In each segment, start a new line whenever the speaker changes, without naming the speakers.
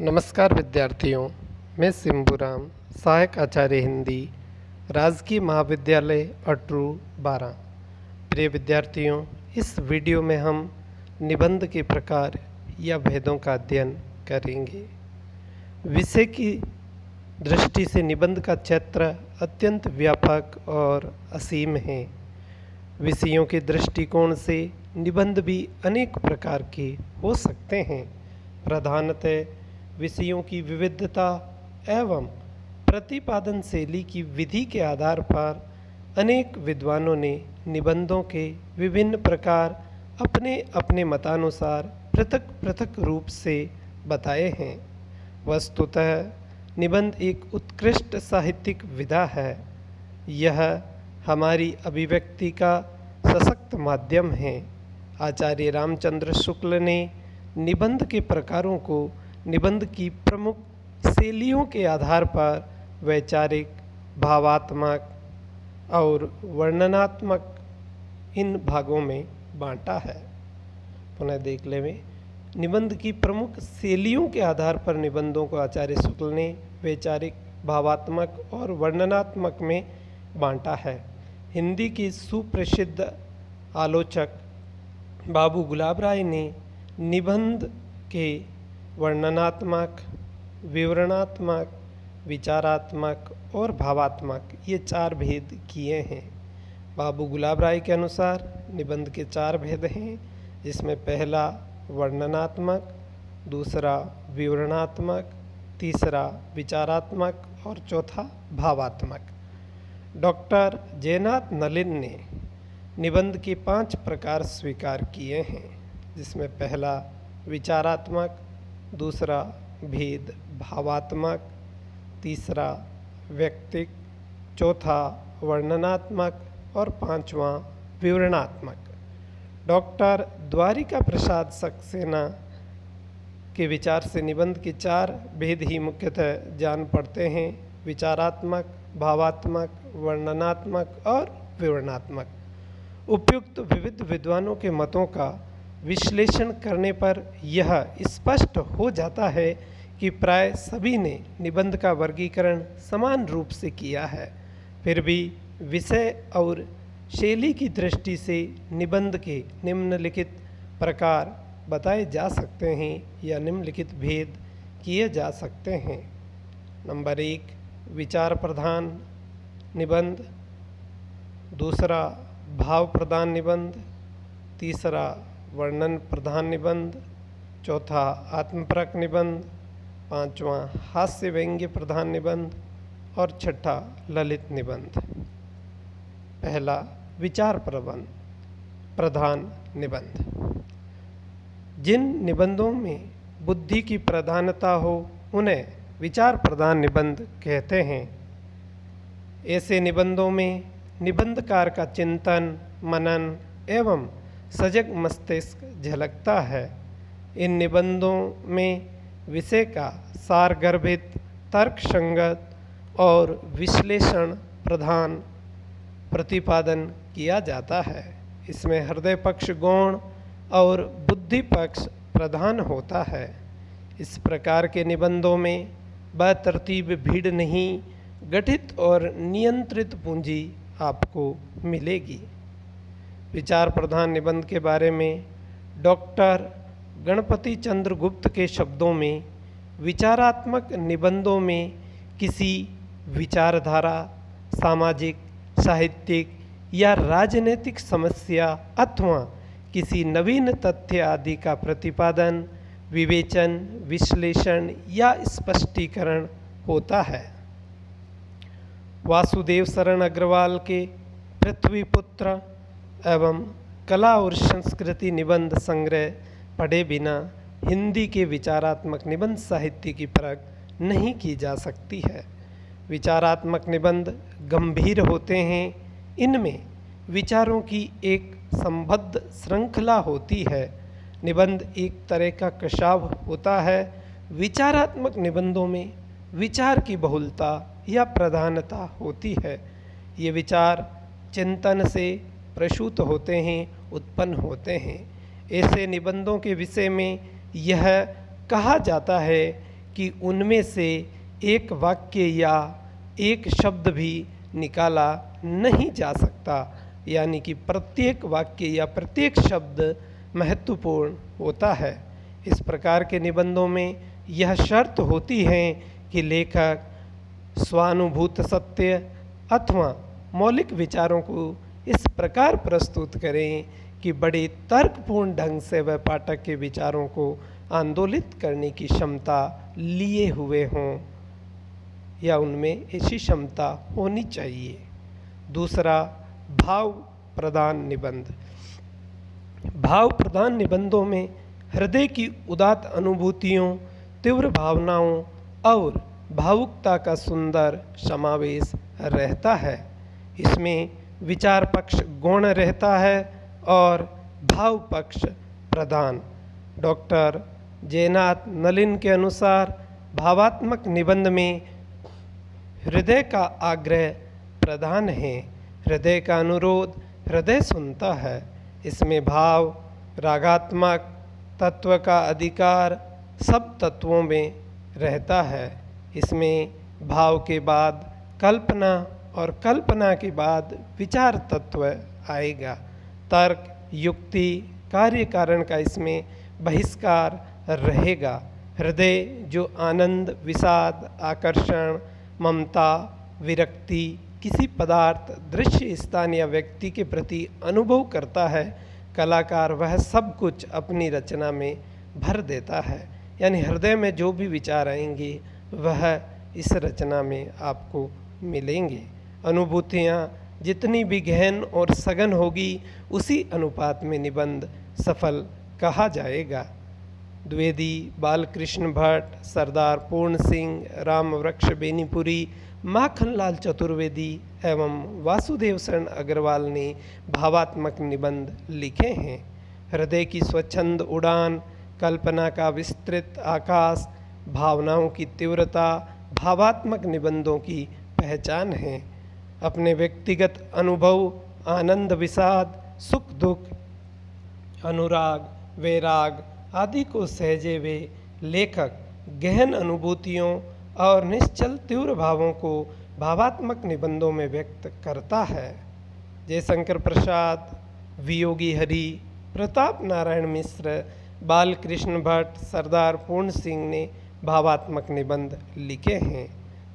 नमस्कार विद्यार्थियों, मैं सिंबूराम, सहायक आचार्य हिंदी, राजकीय महाविद्यालय अटरू 12। प्रिय विद्यार्थियों, इस वीडियो में हम निबंध के प्रकार या भेदों का अध्ययन करेंगे। विषय की दृष्टि से निबंध का क्षेत्र अत्यंत व्यापक और असीम है। विषयों के दृष्टिकोण से निबंध भी अनेक प्रकार के हो सकते हैं। प्रधानतः विषयों की विविधता एवं प्रतिपादन शैली की विधि के आधार पर अनेक विद्वानों ने निबंधों के विभिन्न प्रकार अपने अपने मतानुसार पृथक पृथक रूप से बताए हैं। वस्तुतः निबंध एक उत्कृष्ट साहित्यिक विधा है। यह हमारी अभिव्यक्ति का सशक्त माध्यम है। आचार्य रामचंद्र शुक्ल ने निबंध के प्रकारों को निबंध की प्रमुख शैलियों के आधार पर वैचारिक, भावात्मक और वर्णनात्मक इन भागों में बांटा है। पुनः देख लें, निबंध की प्रमुख शैलियों के आधार पर निबंधों को आचार्य शुक्ल ने वैचारिक, भावात्मक और वर्णनात्मक में बांटा है। हिंदी के सुप्रसिद्ध आलोचक बाबू गुलाब राय ने निबंध के वर्णनात्मक, विवरणात्मक, विचारात्मक और भावात्मक ये 4 भेद किए हैं। बाबू गुलाब राय के अनुसार निबंध के 4 भेद हैं, जिसमें पहला वर्णनात्मक, दूसरा विवरणात्मक, तीसरा विचारात्मक और चौथा भावात्मक। डॉक्टर जयनाथ नलिन ने निबंध के 5 प्रकार स्वीकार किए हैं, जिसमें पहला विचारात्मक, दूसरा भेद भावात्मक, तीसरा व्यक्तिक, चौथा वर्णनात्मक और 5वां विवरणात्मक। डॉक्टर द्वारिका प्रसाद सक्सेना के विचार से निबंध के 4 भेद ही मुख्यतः जान पड़ते हैं: विचारात्मक, भावात्मक, वर्णनात्मक और विवरणात्मक। उपयुक्त विविध विद्वानों के मतों का विश्लेषण करने पर यह स्पष्ट हो जाता है कि प्राय सभी ने निबंध का वर्गीकरण समान रूप से किया है। फिर भी विषय और शैली की दृष्टि से निबंध के निम्नलिखित प्रकार बताए जा सकते हैं या निम्नलिखित भेद किए जा सकते हैं। नंबर 1, विचार प्रधान निबंध, दूसरा भाव प्रधान निबंध, तीसरा वर्णन प्रधान निबंध, चौथा आत्मपरक निबंध, 5वां हास्य व्यंग्य प्रधान निबंध और छठा ललित निबंध। पहला विचार प्रधान निबंध। जिन निबंधों में बुद्धि की प्रधानता हो उन्हें विचार प्रधान निबंध कहते हैं। ऐसे निबंधों में निबंधकार का चिंतन, मनन एवं सजग मस्तिष्क झलकता है। इन निबंधों में विषय का सारगर्भित, तर्कसंगत और विश्लेषण प्रधान प्रतिपादन किया जाता है। इसमें हृदय पक्ष गौण और बुद्धि पक्ष प्रधान होता है। इस प्रकार के निबंधों में बेतरतीब भीड़ नहीं, गठित और नियंत्रित पूंजी आपको मिलेगी। विचार प्रधान निबंध के बारे में डॉक्टर गणपति चंद्र गुप्त के शब्दों में, विचारात्मक निबंधों में किसी विचारधारा, सामाजिक, साहित्यिक या राजनीतिक समस्या अथवा किसी नवीन तथ्य आदि का प्रतिपादन, विवेचन, विश्लेषण या स्पष्टीकरण होता है। वासुदेव शरण अग्रवाल के पृथ्वीपुत्र एवं कला और संस्कृति निबंध संग्रह पढ़े बिना हिंदी के विचारात्मक निबंध साहित्य की परख नहीं की जा सकती है। विचारात्मक निबंध गंभीर होते हैं। इनमें विचारों की एक संबद्ध श्रृंखला होती है। निबंध एक तरह का कशाव होता है। विचारात्मक निबंधों में विचार की बहुलता या प्रधानता होती है। ये विचार चिंतन से प्रसूत होते हैं, उत्पन्न होते हैं। ऐसे निबंधों के विषय में यह कहा जाता है कि उनमें से एक वाक्य या एक शब्द भी निकाला नहीं जा सकता, यानी कि प्रत्येक वाक्य या प्रत्येक शब्द महत्वपूर्ण होता है। इस प्रकार के निबंधों में यह शर्त होती है कि लेखक स्वानुभूत सत्य अथवा मौलिक विचारों को इस प्रकार प्रस्तुत करें कि बड़े तर्कपूर्ण ढंग से वह पाठक के विचारों को आंदोलित करने की क्षमता लिए हुए हों या उनमें ऐसी क्षमता होनी चाहिए। दूसरा, भाव प्रधान निबंध। भाव प्रधान निबंधों में हृदय की उदात्त अनुभूतियों, तीव्र भावनाओं और भावुकता का सुंदर समावेश रहता है। इसमें विचार पक्ष गौण रहता है और भाव पक्ष प्रधान। डॉक्टर जयनाथ नलिन के अनुसार भावात्मक निबंध में हृदय का आग्रह प्रधान है, हृदय का अनुरोध हृदय सुनता है। इसमें भाव, रागात्मक तत्व का अधिकार सब तत्वों में रहता है। इसमें भाव के बाद कल्पना और कल्पना के बाद विचार तत्व आएगा। तर्क, युक्ति, कार्य कारण का इसमें बहिष्कार रहेगा। हृदय जो आनंद, विषाद, आकर्षण, ममता, विरक्ति, किसी पदार्थ, दृश्य, स्थान या व्यक्ति के प्रति अनुभव करता है, कलाकार वह सब कुछ अपनी रचना में भर देता है। यानी हृदय में जो भी विचार आएंगे वह इस रचना में आपको मिलेंगे। अनुभूतियाँ जितनी भी गहन और सघन होगी उसी अनुपात में निबंध सफल कहा जाएगा। द्विवेदी, बालकृष्ण भट्ट, सरदार पूर्ण सिंह, रामवृक्ष बेनीपुरी, माखनलाल चतुर्वेदी एवं वासुदेव शरण अग्रवाल ने भावात्मक निबंध लिखे हैं। हृदय की स्वच्छंद उड़ान, कल्पना का विस्तृत आकाश, भावनाओं की तीव्रता भावात्मक निबंधों की पहचान है। अपने व्यक्तिगत अनुभव, आनंद, विषाद, सुख दुख, अनुराग, वैराग आदि को सहजे वे लेखक गहन अनुभूतियों और निश्चल तीव्र भावों को भावात्मक निबंधों में व्यक्त करता है। जयशंकर प्रसाद, वियोगी हरि, प्रताप नारायण मिश्र, बालकृष्ण भट्ट, सरदार पूर्ण सिंह ने भावात्मक निबंध लिखे हैं।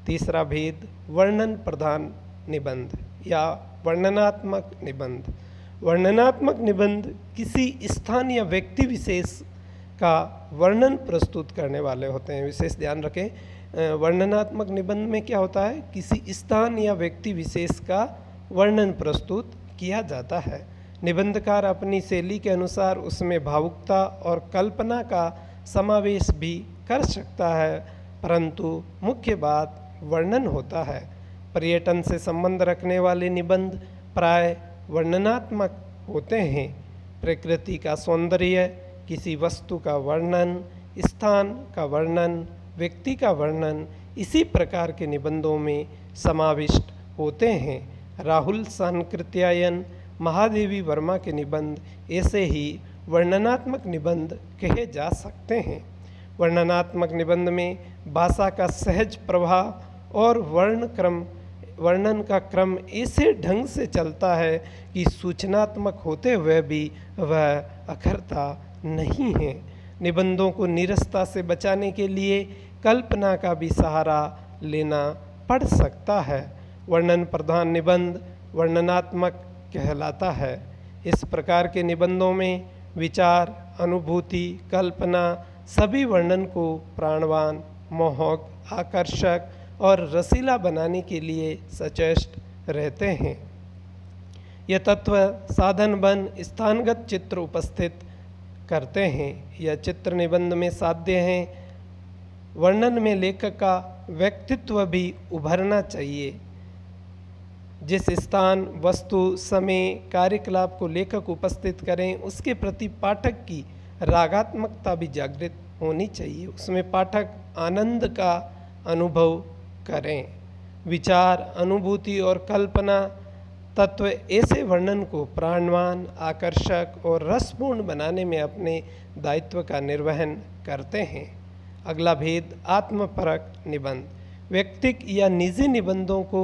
तीसरा भेद, वर्णन प्रधान निबंध या वर्णनात्मक निबंध। वर्णनात्मक निबंध किसी स्थान या व्यक्ति विशेष का वर्णन प्रस्तुत करने वाले होते हैं। विशेष ध्यान रखें, वर्णनात्मक निबंध में क्या होता है, किसी स्थान या व्यक्ति विशेष का वर्णन प्रस्तुत किया जाता है। निबंधकार अपनी शैली के अनुसार उसमें भावुकता और कल्पना का समावेश भी कर सकता है, परंतु मुख्य बात वर्णन होता है। पर्यटन से संबंध रखने वाले निबंध प्राय वर्णनात्मक होते हैं। प्रकृति का सौंदर्य, किसी वस्तु का वर्णन, स्थान का वर्णन, व्यक्ति का वर्णन इसी प्रकार के निबंधों में समाविष्ट होते हैं। राहुल सांकृत्यायन, महादेवी वर्मा के निबंध ऐसे ही वर्णनात्मक निबंध कहे जा सकते हैं। वर्णनात्मक निबंध में भाषा का सहज प्रवाह और वर्णन का क्रम ऐसे ढंग से चलता है कि सूचनात्मक होते हुए भी वह अखरता नहीं है। निबंधों को नीरसता से बचाने के लिए कल्पना का भी सहारा लेना पड़ सकता है। वर्णन प्रधान निबंध वर्णनात्मक कहलाता है। इस प्रकार के निबंधों में विचार, अनुभूति, कल्पना सभी वर्णन को प्राणवान, मोहक, आकर्षक और रसीला बनाने के लिए सचेष्ट रहते हैं। यह तत्व साधन बन स्थानगत चित्र उपस्थित करते हैं। यह चित्र निबंध में साध्य हैं। वर्णन में लेखक का व्यक्तित्व भी उभरना चाहिए। जिस स्थान, वस्तु, समय, कार्यकलाप को लेखक उपस्थित करें उसके प्रति पाठक की रागात्मकता भी जागृत होनी चाहिए। उसमें पाठक आनंद का अनुभव करें। विचार, अनुभूति और कल्पना तत्व ऐसे वर्णन को प्राणवान, आकर्षक और रसपूर्ण बनाने में अपने दायित्व का निर्वहन करते हैं। अगला भेद आत्मपरक निबंध। व्यक्तिक या निजी निबंधों को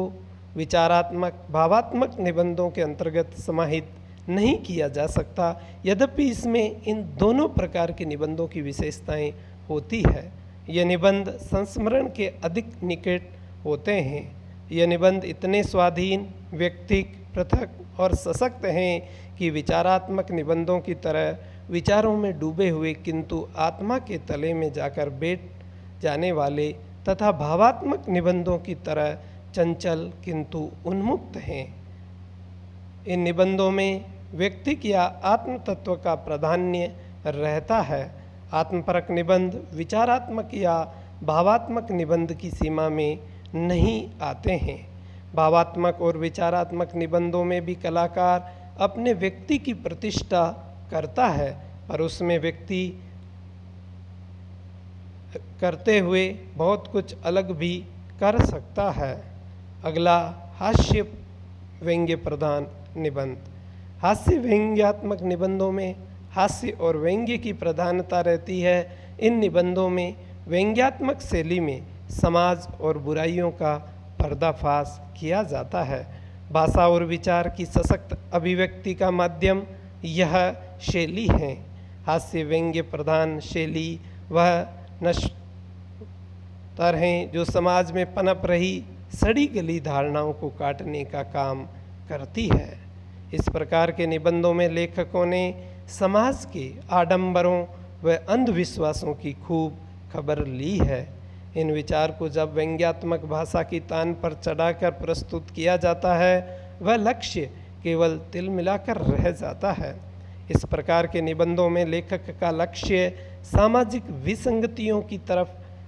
विचारात्मक भावात्मक निबंधों के अंतर्गत समाहित नहीं किया जा सकता, यद्यपि इसमें इन दोनों प्रकार के निबंधों की विशेषताएं होती है। ये निबंध संस्मरण के अधिक निकट होते हैं। ये निबंध इतने स्वाधीन, व्यक्तिक, पृथक और सशक्त हैं कि विचारात्मक निबंधों की तरह विचारों में डूबे हुए किंतु आत्मा के तले में जाकर बैठ जाने वाले तथा भावात्मक निबंधों की तरह चंचल किंतु उन्मुक्त हैं। इन निबंधों में व्यक्तिक या आत्म तत्व का प्राधान्य रहता है। आत्मपरक निबंध विचारात्मक या भावात्मक निबंध की सीमा में नहीं आते हैं। भावात्मक और विचारात्मक निबंधों में भी कलाकार अपने व्यक्ति की प्रतिष्ठा करता है, पर उसमें व्यक्ति करते हुए बहुत कुछ अलग भी कर सकता है। अगला हास्य व्यंग्य प्रधान निबंध। हास्य व्यंग्यात्मक निबंधों में हास्य और व्यंग्य की प्रधानता रहती है। इन निबंधों में व्यंग्यात्मक शैली में समाज और बुराइयों का पर्दाफाश किया जाता है। भाषा और विचार की सशक्त अभिव्यक्ति का माध्यम यह शैली है। हास्य व्यंग्य प्रधान शैली वह नश्वर हैं जो समाज में पनप रही सड़ी गली धारणाओं को काटने का काम करती है। इस प्रकार के निबंधों में लेखकों ने समाज के आडंबरों व अंधविश्वासों की खूब खबर ली है। इन विचार को जब व्यंग्यात्मक भाषा की तान पर चढ़ाकर प्रस्तुत किया जाता है, वह लक्ष्य केवल तिल मिलाकर रह जाता है। इस प्रकार के निबंधों में लेखक का लक्ष्य सामाजिक विसंगतियों की तरफ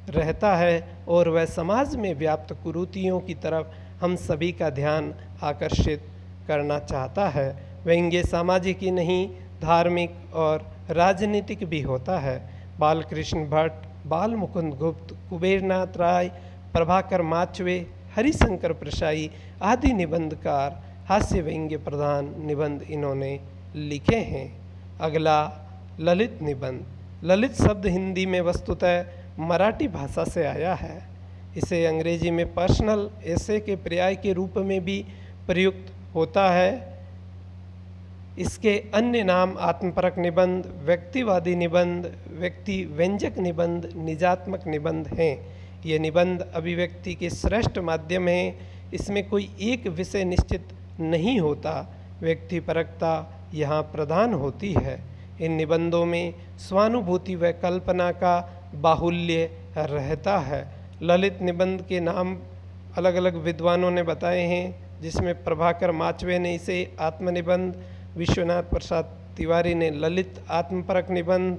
रहता है और वह समाज में व्याप्त कुरीतियों की तरफ हम सभी का ध्यान आकर्षित करना चाहता है। व्यंग्य सामाजिक ही नहीं, धार्मिक और राजनीतिक भी होता है। बालकृष्ण भट्ट, बाल मुकुंद गुप्त, कुबेरनाथ राय, प्रभाकर माचवे, हरिशंकर प्रसाई आदि निबंधकार हास्य व्यंग्य प्रधान निबंध इन्होंने लिखे हैं। अगला ललित निबंध। ललित शब्द हिंदी में वस्तुतः मराठी भाषा से आया है। इसे अंग्रेजी में पर्सनल ऐसे के पर्याय के रूप में भी प्रयुक्त होता है। इसके अन्य नाम आत्मपरक निबंध, व्यक्तिवादी निबंध, व्यक्ति व्यंजक निबंध, निजात्मक निबंध हैं। ये निबंध अभिव्यक्ति के श्रेष्ठ माध्यम हैं। इसमें कोई एक विषय निश्चित नहीं होता, व्यक्तिपरकता यहाँ प्रधान होती है। इन निबंधों में स्वानुभूति व कल्पना का बाहुल्य रहता है। ललित निबंध के नाम अलग अलग विद्वानों ने बताए हैं, जिसमें प्रभाकर माचवे ने इसे आत्मनिबंध, विश्वनाथ प्रसाद तिवारी ने ललित आत्मपरक निबंध,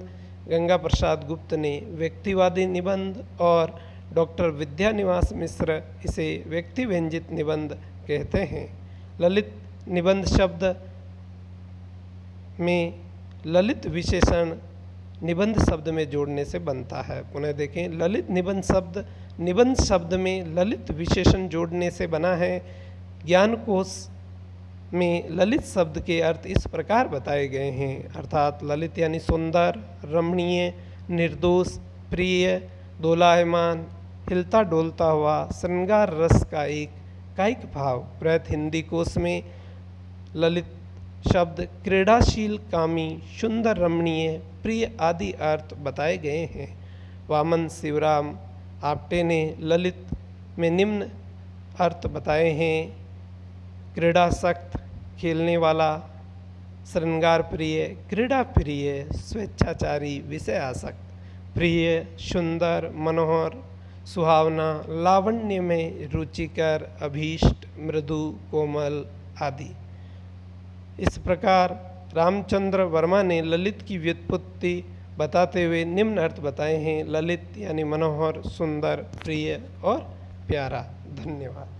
गंगा प्रसाद गुप्त ने व्यक्तिवादी निबंध और डॉक्टर विद्यानिवास मिश्र इसे व्यक्ति व्यंजित निबंध कहते हैं। ललित निबंध शब्द में ललित विशेषण निबंध शब्द में जोड़ने से बनता है। पुनः देखें, ललित निबंध शब्द में ललित विशेषण जोड़ने से बना है। ज्ञानकोश में ललित शब्द के अर्थ इस प्रकार बताए गए हैं, अर्थात ललित यानी सुंदर, रमणीय, निर्दोष, प्रिय, दोलायमान, हिलता डोलता हुआ, श्रृंगार रस का एक कायिक भाव। प्रयत हिंदी कोश में ललित शब्द क्रीड़ाशील, कामी, सुंदर, रमणीय, प्रिय आदि अर्थ बताए गए हैं। वामन शिवराम आप्टे ने ललित में निम्न अर्थ बताए हैं: क्रीड़ासक्त, खेलने वाला, श्रृंगार प्रिय, क्रीड़ा प्रिय, स्वेच्छाचारी, विषय आसक्त, प्रिय, सुंदर, मनोहर, सुहावना, लावण्य में रुचिकर, अभीष्ट, मृदु, कोमल आदि। इस प्रकार रामचंद्र वर्मा ने ललित की व्युत्पत्ति बताते हुए निम्न अर्थ बताए हैं: ललित यानी मनोहर, सुंदर, प्रिय और प्यारा। धन्यवाद।